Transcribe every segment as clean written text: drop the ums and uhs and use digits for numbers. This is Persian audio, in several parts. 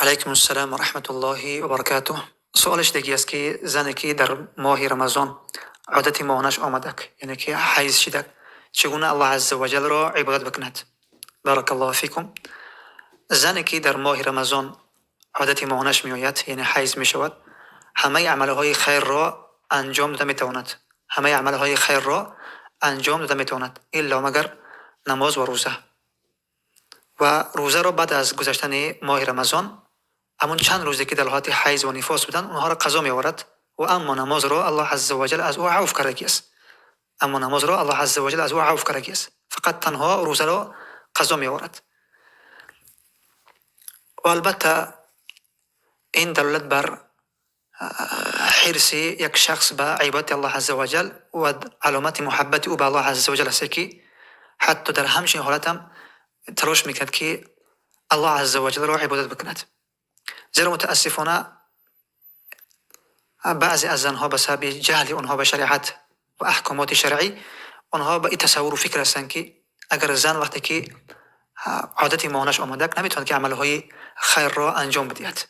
علیکم السلام و رحمت الله و برکاته. سوالش دیگه است که زنی که در ماه رمضان عادت ماهانش آمدک، یعنی که حیض شدک، چگونه الله عز و جل را عبادت بکند؟ بارک الله فیکم. زنی که در ماه رمضان عادت ماهانش می آید، یعنی حیض می شود، همه عملهای خیر را انجام داده می تواند. همه عملهای خیر را انجام داده می تواند الا مگر نماز و روزه. و روزه را بعد از گذشتن ماه رمضان همون چند روزی که در حالت حیض و نفاس بودن اونها را قضا می آورد و اما نماز را الله عز و جل از او عفو کرده است. اما نماز را الله عز و جل از او عفو کرده است، فقط تنها روزه را قضا می آورد. و البته این دلالت بر حرص یک شخص به عبادت الله عز و جل و علامت محبت او به الله عز و جل است که حتی در همچین حالت هم تلاش میکرد که الله عز و جل را عبادت بکند. زیرا متاسفانه بعضی از زنها به سبب جهل آنها به شریعت و احکامات شرعی، آنها به این تصور و فکر هستند که اگر زن وقتی که عادت ماهانش آمده نمیتواند که عملهای خیر را انجام بدهد،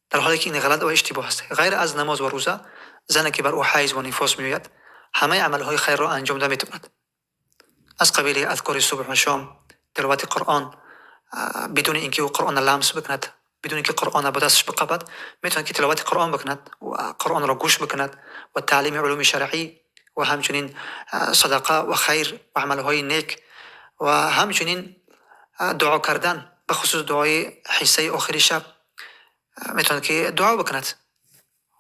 در حالی که این غلط و اشتباه است. غیر از نماز و روزه، زنی که بر او حیض و نفاس میآید همه عملهای خیر را انجام داده میتواند، از قبیل اذکار صبح و شام، تلاوت قرآن، بدون اینکه او قرآن لمس بکند، بدون اینکه قرآن با دستش بقبد، میتواند که تلاوت قرآن بکند و قرآن را گوش بکند و تعلیم علوم شرعی و همچنین صدقه و خیر و عملهای نیک و همچنین دعا کردن، به خصوص دعای حصه آخر شب میتواند که دعا بکند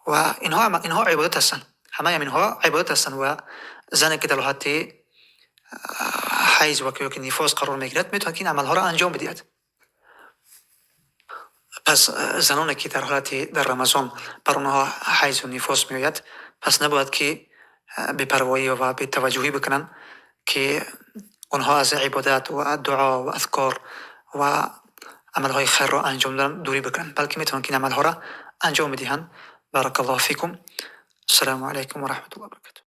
و اینها عبادت هستند. همه اینها عبادت هستند و زنی که در حالت حیض و که نفاس قرار میگیرد میتواند که این عملها را انجام بدهد. پس زنانی که در حالت در رمضان بر آنها حیض و نفاس میآید، پس نباید که بی‌پروایی و بی‌توجهی بکنن که آنها از عبادت و دعا و اذکار و عملهای خیر را انجام دادن دوری بکنن، بلکه میتونن که این عملها را انجام بدهند. بارک الله فیکم. السلام علیکم و رحمت الله و برکاته.